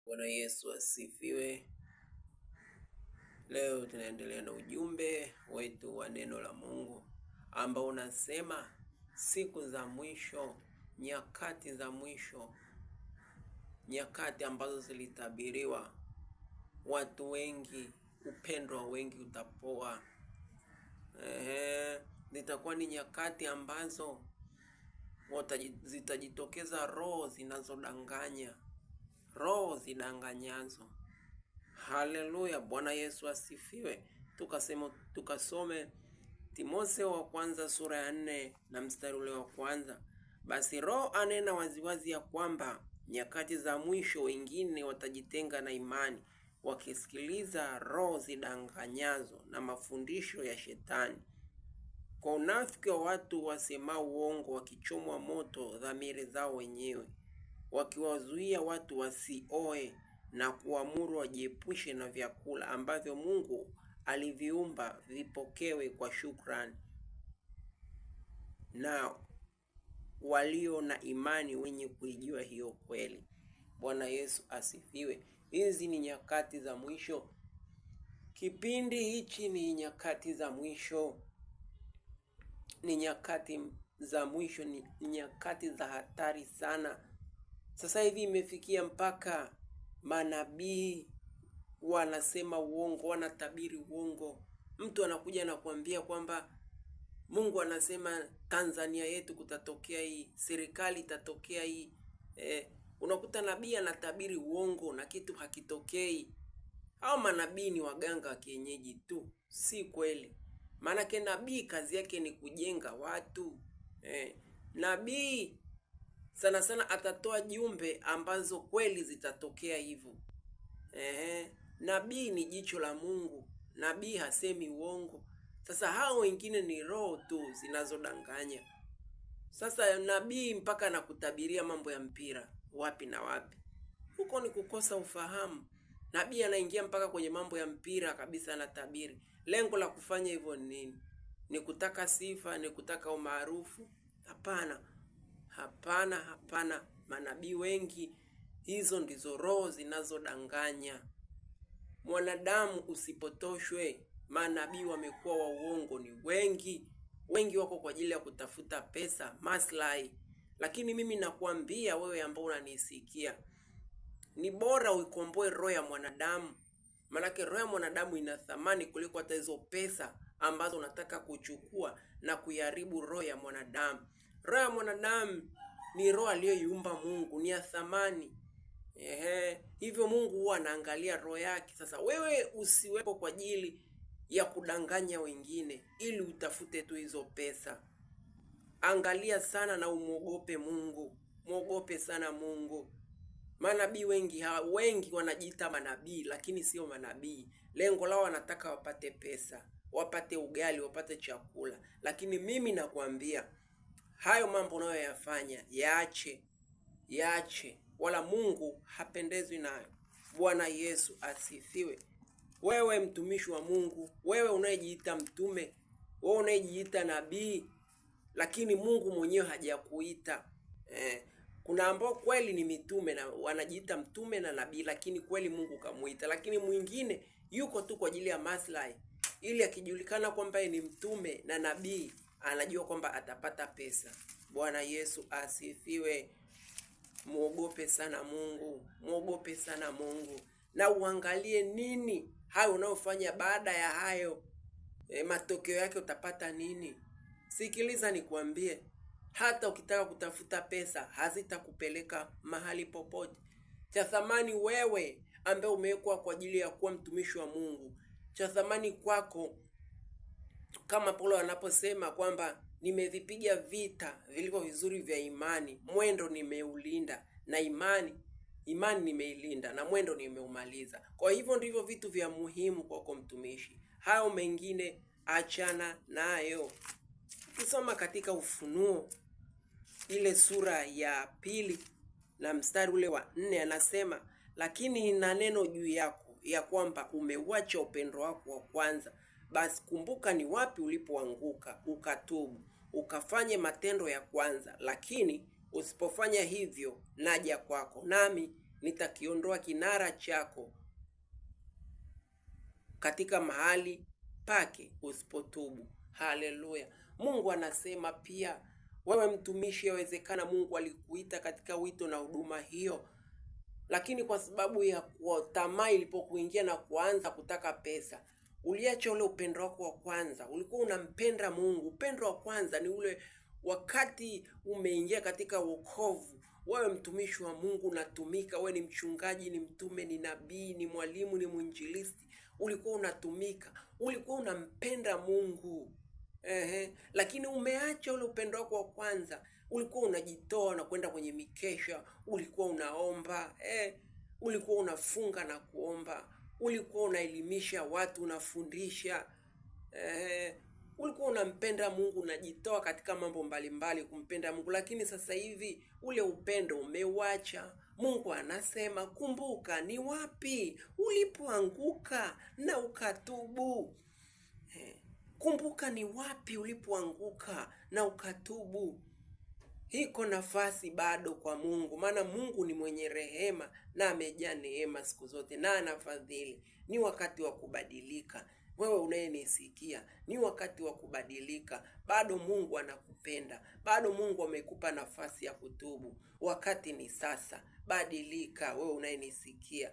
Bwana Yesu asifiwe. Leo tunaendelea na ujumbe wetu wa neno la Mungu ambao unasema siku za mwisho, nyakati za mwisho, nyakati ambazo zilitabiriwa. Watu wengi, upendo wa wengi utapoa. Zitakuwa ni nyakati ambazo zitajitokeza roho zinazodanganya, roho zidanganyazo. Haleluya, Bwana Yesu asifiwe. Tukasome Timotheo wa kwanza sura ya 4 na mstari ule wa kwanza. Basi Roho anena waziwazi ya kwamba nyakati za mwisho wengine watajitenga na imani, wakisikiliza roho zidanganyazo na mafundisho ya Shetani, kwa unafiki wa watu wasemao uongo, wakichomwa moto dhamiri zao wenyewe, wakiwazuia watu wasioe na kuamuru wajiepushe na vyakula ambavyo Mungu aliviumba vipokewe kwa shukrani, na walio na imani wenye kuijua hiyo kweli. Bwana Yesu asifiwe. Hizi ni nyakati za mwisho. Kipindi hichi ni nyakati za mwisho. Ni nyakati za mwisho, ni nyakati za hatari sana. Sasa hivi imefikia mpaka manabii wanasema uongo, wanatabiri uongo. Mtu anakuja na kuambia kwamba Mungu anasema Tanzania yetu kutatokea hii, serikali itatokea hii. Unakuta nabii anatabiri uongo na kitu hakitokei. Hao manabii ni waganga wa kienyeji tu, si kweli. Maanake nabii kazi yake ni kujenga watu. Nabii sana sana atatoa jumbe ambazo kweli zitatokea hivyo. Nabii ni jicho la Mungu. Nabii hasemi uongo. Sasa hao wengine ni roho tu zinazodanganya. Sasa nabii mpaka nakutabiria mambo ya mpira wapi na wapi, huko ni kukosa ufahamu. Nabii anaingia mpaka kwenye mambo ya mpira kabisa, anatabiri. Lengo la kufanya hivyo ni nini? Ni kutaka sifa? Ni kutaka umaarufu? Hapana, hapana, hapana. Manabii wengi, hizo ndizo roho zinazodanganya. Mwanadamu usipotoshwe. Manabii wamekuwa wa uongo ni wengi. Wengi wako kwa ajili ya kutafuta pesa, maslahi. Lakini mimi nakuambia wewe ambao unanisikia, ni bora uikomboe roho ya mwanadamu. Maanake roho ya mwanadamu ina thamani kuliko hata hizo pesa ambazo unataka kuchukua na kuiharibu roho ya mwanadamu. Roho ya mwanadamu ni roho aliyoiumba Mungu, ni ya thamani. Hivyo Mungu huwa anaangalia roho yake. Sasa wewe usiwepo kwa ajili ya kudanganya wengine ili utafute tu hizo pesa. Angalia sana na umuogope Mungu. Muogope sana Mungu. Manabii wengi wanajiita manabii lakini sio manabii. Lengo lao wanataka wapate pesa, wapate ugali, wapate chakula. Lakini mimi nakwambia hayo mambo unayoyafanya yaache. Yaache. Wala Mungu hapendezwi nayo. Bwana Yesu asifiwe. Wewe mtumishi wa Mungu, wewe unayejiita mtume, wewe unayejiita nabii, lakini Mungu mwenyewe hajakuita. Kuna ambao kweli ni mitume na wanajiita mtume na nabii, lakini kweli Mungu kamuita. Lakini mwingine yuko tu kwa ajili ya maslahi, ili akijulikana kwamba ni mtume na nabii, anajua kwamba atapata pesa. Bwana Yesu asifiwe. Muogope sana Mungu. Muogope sana Mungu. Na uangalie nini hayo unayofanya baada ya hayo. Matokeo yake utapata nini? Sikiliza nikwambie, hata ukitaka kutafuta pesa hazitakupeleka mahali popote. Cha thamani wewe ambaye umewekwa kwa ajili ya kuwa mtumishi wa Mungu, cha thamani kwako, kama Paulo anaposema kwamba nimevipiga vita vilivyo vizuri vya imani, mwendo nimeulinda, na imani nimeilinda, na mwendo nimeumaliza. Kwa hivyo ndivyo vitu vya muhimu kwako mtumishi. Hayo mengine achana nayo. Ukisoma katika Ufunuo ile sura ya 2 na mstari ule wa 4, anasema lakini nina neno juu yako, ya kwamba umeuacha upendo wako wa kwanza. Basi kumbuka ni wapi ulipoanguka, ukatubu, ukafanye matendo ya kwanza. Lakini usipofanya hivyo, naja kwako, nami nitakiondoa kinara chako katika mahali pake usipotubu. Haleluya. Mungu anasema pia, wewe mtumishi, yawezekana Mungu alikuita katika wito na huduma hiyo, lakini kwa sababu ya tamaa ilipokuingia na kuanza kutaka pesa, uliacha ule upendo wako wa kwanza. Ulikuwa unampenda Mungu. Upendo wa kwanza ni ule wakati umeingia katika wokovu. Wewe mtumishi wa Mungu unatumika, wewe ni mchungaji, ni mtume, ni nabii, ni mwalimu, ni mwinjilisti, ulikuwa unatumika, ulikuwa unampenda Mungu. Lakini umeacha ule upendo wako wa kwanza. Ulikuwa unajitoa na kwenda kwenye mikesha, ulikuwa unaomba, ulikuwa unafunga na kuomba, ulikuwa unaelimisha watu, unafundisha, ulikuwa unampenda Mungu, unajitoa katika mambo mbalimbali kumpenda Mungu. Lakini sasa hivi ule upendo umeuacha. Mungu anasema, kumbuka ni wapi ulipoanguka na ukatubu. Kumbuka ni wapi ulipoanguka na ukatubu. Hiko nafasi bado kwa Mungu, maana Mungu ni mwenye rehema na amejaa neema siku zote na anafadhili. Ni wakati wa kubadilika. Wewe unayenisikia, ni wakati wa kubadilika. Bado Mungu anakupenda. Bado Mungu amekupa nafasi ya kutubu. Wakati ni sasa. Badilika wewe unayenisikia.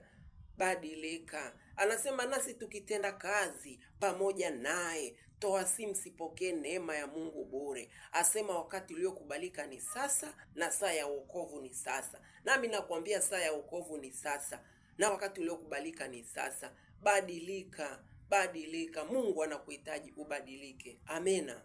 Badilika. Anasema, nasi tukitenda kazi pamoja naye, toasi msipokee neema ya Mungu bure. Asema wakati uliokubalika ni sasa na saa ya wokovu ni sasa. Nami nakwambia saa ya wokovu ni sasa na wakati uliokubalika ni sasa. Badilika, badilika. Mungu anakuhitaji ubadilike. Amena.